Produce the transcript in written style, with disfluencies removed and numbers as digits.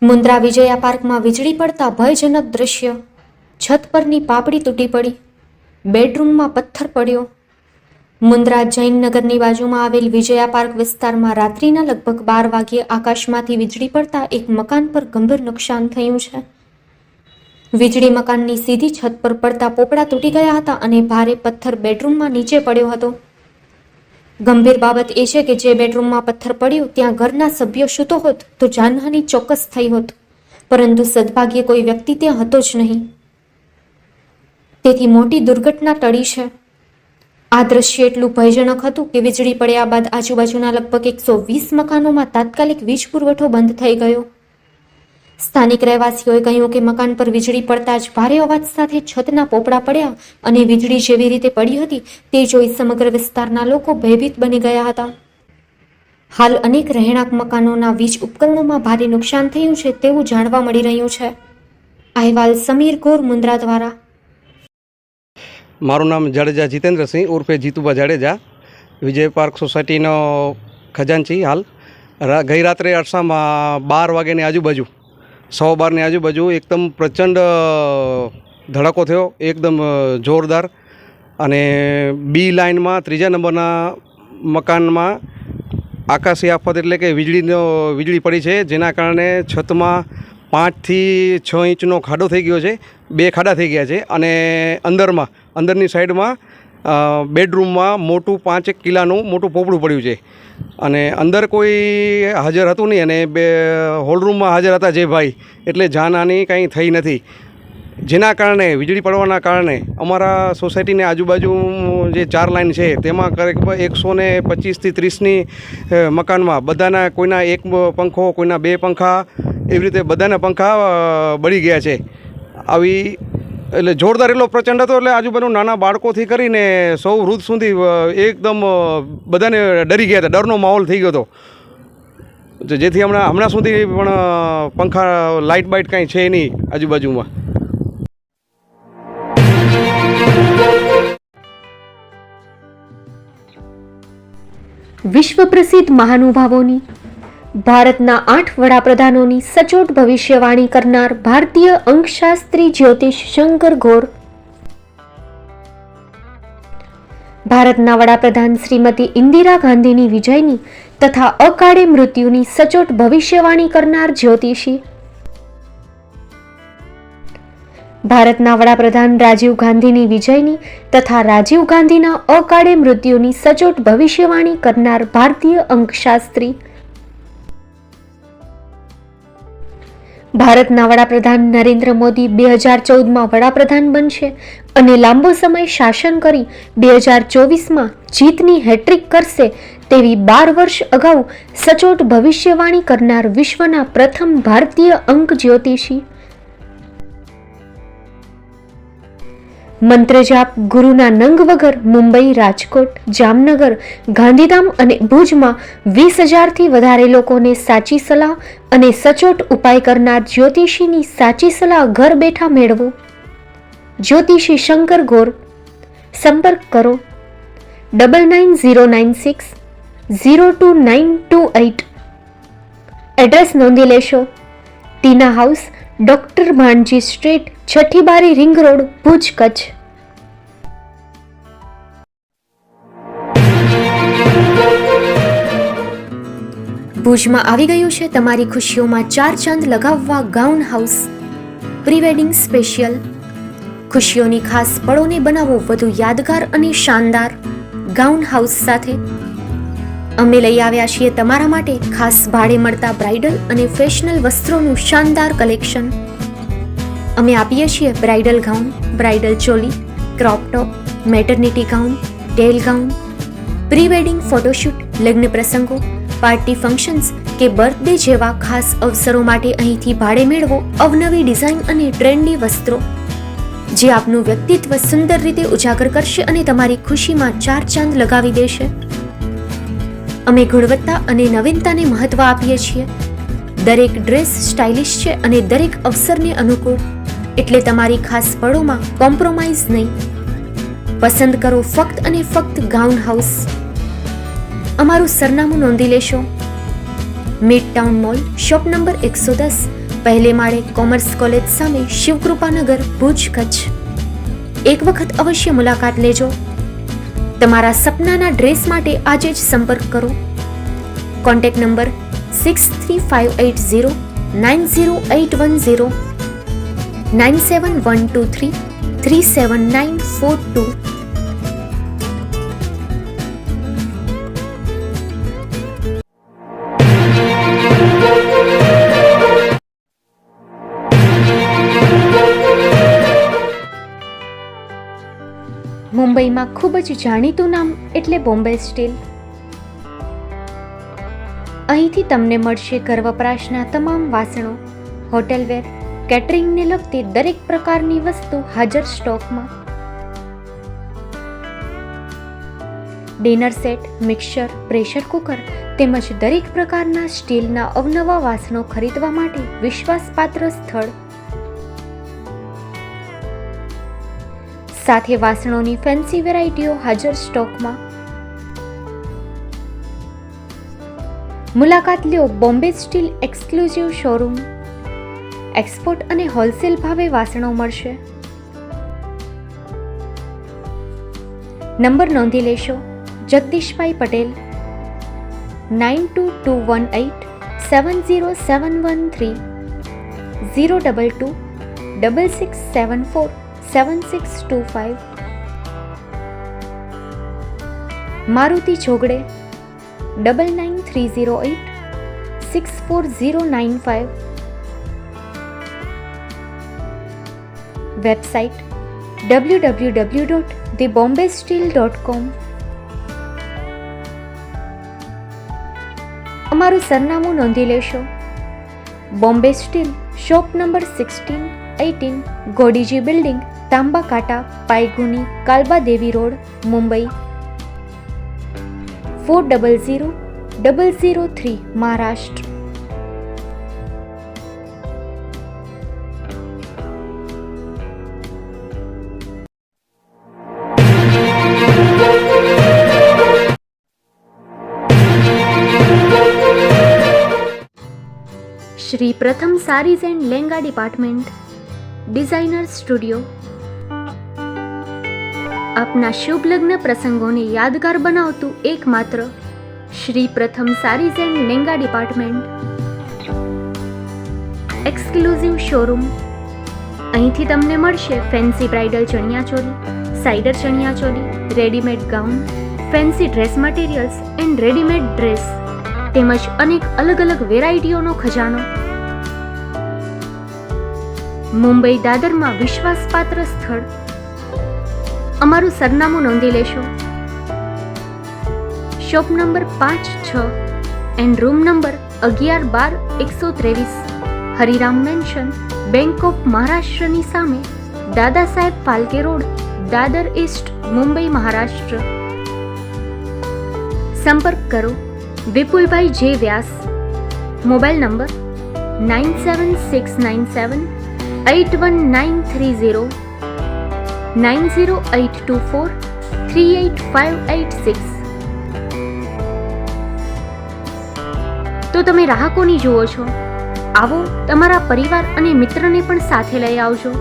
મુન્દ્રા વિજયા પાર્કમાં વીજળી પડતા ભયજનક દ્રશ્ય. છત પરની પાપડી તૂટી પડી. બેડરૂમમાં પથ્થર પડ્યો. મુન્દ્રા જૈનનગરની બાજુમાં આવેલ વિજયા પાર્ક વિસ્તારમાં રાત્રિના લગભગ 12 વાગ્યે આકાશમાંથી વીજળી પડતા એક મકાન પર ગંભીર નુકસાન થયું છે. વીજળી મકાનની સીધી છત પર પડતા પોપડા તૂટી ગયા હતા અને ભારે પથ્થર બેડરૂમમાં નીચે પડ્યો હતો. ગંભીર બાબત એ છે કે જે બેડરૂમમાં પથ્થર પડ્યો ત્યાં ઘરના સભ્યો સૂતો હોત તો જાનહાનિ ચોક્કસ થઈ હોત, પરંતુ સદભાગ્યે કોઈ વ્યક્તિ ત્યાં હતો જ નહીં. તેથી મોટી દુર્ઘટના ટળી છે. આ દ્રશ્ય એટલું ભયજનક હતું કે વીજળી પડ્યા બાદ આજુબાજુના લગભગ 120 મકાનોમાં તાત્કાલિક વીજ પુરવઠો બંધ થઈ ગયો. સ્થાનિક રહેવાસીઓએ કહ્યું કે મકાન પર વીજળી પડતા જ ભારે અવાજ સાથે છતના પોપડા પડ્યા અને વીજળી જેવી રીતે પડી હતી તે જોઈ સમગ્ર વિસ્તારના લોકો ભયભીત બની ગયા હતા. હાલ અનેક રહેણાંક મકાનોના વીજ ઉપકરણોમાં ભારે નુકસાન થયું છે તેવું જાણવા મળી રહ્યું છે. અહેવાલ સમીર ગોર, મુન્દ્રા દ્વારા. મારું નામ જાડેજા જીતેન્દ્રસિંહ ઉર્ફે જીતુભા જાડેજા, વિજય પાર્ક સોસાયટીનો ખજાનચી. હાલ ગઈ રાત્રે અરસામાં 12 વાગ્યાની આજુબાજુ, 12:15ની આજુબાજુ એકદમ પ્રચંડ ધડાકો થયો, એકદમ જોરદાર. અને બી લાઇનમાં 3જા નંબરના મકાનમાં આકાશી આફત એટલે કે વીજળી પડી છે, જેના કારણે છતમાં 5 થી 6 ઇંચનો ખાડો થઈ ગયો છે. 2 ખાડા થઈ ગયા છે અને અંદરની સાઈડમાં બેડરૂમમાં મોટું 5 કિલાનું મોટું પોપડું પડ્યું છે. અને અંદર કોઈ હાજર હતું નહીં અને હોલરૂમમાં હાજર હતા જે ભાઈ, એટલે જાનહાનિ કંઈ થઈ નથી. જેના કારણે વીજળી પડવાના કારણે અમારા સોસાયટીની આજુબાજુ જે 4 લાઈન છે તેમાં 125 થી 30ની મકાનમાં બધાના કોઈના 1 પંખો, કોઈના 2 પંખા, એવી રીતે બધાના પંખા બળી ગયા છે. આવી એટલે જોરદાર એટલો પ્રચંડ હતો એટલે આજુબાજુ નાના બાળકોથી કરીને સૌ વૃદ્ધ સુધી એકદમ બધાને ડરી ગયા હતા, ડરનો માહોલ થઈ ગયો હતો. જેથી હમણાં સુધી પણ પંખા લાઇટ બાઇટ કાંઈ છે નહીં આજુબાજુમાં. વિશ્વ પ્રસિદ્ધ મહાનુભાવોની, ભારતના 8 વડાપ્રધાનોની સચોટ ભવિષ્યવાણી કરનાર ભારતીય અંકશાસ્ત્રી જ્યોતિષ શંકર ગોર, ભારતના વડાપ્રધાન શ્રીમતી ઇન્દિરા ગાંધીની વિજયની તથા અકાળે મૃત્યુની સચોટ ભવિષ્યવાણી કરનાર જ્યોતિષી, ભારતના વડાપ્રધાન રાજીવ ગાંધીની વિજયની તથા રાજીવ ગાંધીના અકાળે મૃત્યુની સચોટ ભવિષ્યવાણી કરનાર ભારતીય અંકશાસ્ત્રી, ભારતના વડાપ્રધાન નરેન્દ્ર મોદી 2014માં વડાપ્રધાન બનશે અને લાંબો સમય શાસન કરી 2024માં જીતની હેટ્રિક કરશે તેવી 12 વર્ષ અગાઉ સચોટ ભવિષ્યવાણી કરનાર વિશ્વના પ્રથમ ભારતીય અંક જ્યોતિષી, મંત્રજાપ ગુરુના નંગ વગર મુંબઈ, રાજકોટ, જામનગર, ગાંધીધામ અને ભુજમાં 20,000થી વધારે લોકોને સાચી સલાહ અને સચોટ ઉપાય કરનાર જ્યોતિષીની સાચી સલાહ ઘર બેઠા મેળવો. જ્યોતિષી શંકર ગોર. સંપર્ક કરો 9909602928. એડ્રેસ નોંધી લેશો. ટીના હાઉસ, ડોક્ટર ભાણજી સ્ટ્રીટ, છઠ્ઠી બારી, રિંગ રોડ, ભુજ, કચ્છ. ભુજમાં આવી ગયું છે તમારી ખુશીઓમાં 4 ચાંદ લગાવવા gown house. Pre wedding special. ખુશીઓની ખાસ પળોને બનાવો વધુ યાદગાર અને શાનદાર ગાઉન હાઉસ સાથે. અમે લઈ આવ્યા છીએ તમારા માટે ખાસ ભાડે મળતા બ્રાઇડલ અને ફેશનલ વસ્ત્રોનું શાનદાર કલેક્શન. અમે આપીએ છીએ bridal gown, bridal choli, crop top, maternity gown, tail gown, pre wedding photoshoot, લગ્ન પ્રસંગો, પાર્ટી ફંક્શન્સ કે બર્થડે જેવા ખાસ અવસરો માટે અહીંથી ભાડે મેળવો અવનવી ડિઝાઇન અને ટ્રેન્ડી વસ્ત્રો, જે આપનું વ્યક્તિત્વ સુંદર રીતે ઉજાગર કરશે અને તમારી ખુશીમાં 4 ચાંદ લગાવી દેશે. અમે ગુણવત્તા અને નવીનતાને મહત્વ આપીએ છીએ. દરેક ડ્રેસ સ્ટાઇલિશ છે અને દરેક અવસરને અનુકૂળ, એટલે તમારી ખાસ પળોમાં કોમ્પ્રોમાઇઝ નહીં. પસંદ કરો ફક્ત અને ફક્ત ગાઉન હાઉસ. અમારું સરનામું નોંધી લેશો. Mid town mall, shop number 110, પહેલે માળે કોમર્સ કોલેજ સામે શિવકૃપાનગર, ભુજ, કચ્છ. એક વખત અવશ્ય મુલાકાત લેજો. તમારા સપનાના ડ્રેસ માટે આજે જ સંપર્ક કરો. Contact number 6358090810 9712337942. મુંબઈમાં ખૂબ જ જાણીતું નામ એટલે બોમ્બે સ્ટીલ. અહીંથી તમને મળશે ઘર વપરાશના તમામ વાસણો, હોટેલવેર, કેટરિંગને લગતી દરેક પ્રકારની વસ્તુ હાજર સ્ટોકમાં. Dinner set, mixer, pressure cooker તેમજ દરેક પ્રકારના સ્ટીલના અવનવા વાસણો ખરીદવા માટે વિશ્વાસપાત્ર સ્થળ. સાથે વાસણોની ફેન્સી વેરાયટીઓ હાજર સ્ટોકમાં. મુલાકાત લ્યો Bombay steel exclusive showroom. Export અને હોલસેલ ભાવે વાસણો મળશે. નંબર નોંધી લેશો. જગદીશભાઈ પટેલ, 9221870713, 022 6674 7625. મારુતિ ચોગડે, 9930864095. Website www.thebombasteel.com. અમારું સરનામું નોંધી લેશો. Bombay steel, shop number 16-18, Godiji building, Tamba Kanta, Paydhuni, Kalba Devi road, Mumbai 400003, Maharashtra. Shri Pratham sarees and Langa department, designer studio. આપના શુભ લગ્ન પ્રસંગોને યાદગાર બનાવતું એકમાત્ર Shri Pratham sarees and Langa department, exclusive showroom. અહીંથી તમને મળશે fancy bridal chaniya choli, cider chaniya choli, readymade gown, fancy dress materials and readymade dress તેમજ અનેક અલગ અલગ વેરાયટીઓનો ખજાનો. મુંબઈ દાદરમાં વિશ્વાસપાત્ર સ્થળ. અમારું સરનામું નોંધી લેશો. Shop number 5-6 and room number 11-12-123, Hariram mansion, bank of મહારાષ્ટ્રની સામે, દાદા સાહેબ ફાલ્કે રોડ, દાદર ઈસ્ટ, મુંબઈ, મહારાષ્ટ્ર. સંપર્ક કરો વિપુલભાઈ જે વ્યાસ. Mobile number 9769781930, 9082438586. તો તમે રાહ કોની જુઓ છો? આવો, તમારા પરિવાર અને મિત્રને પણ સાથે લઈ આવજો.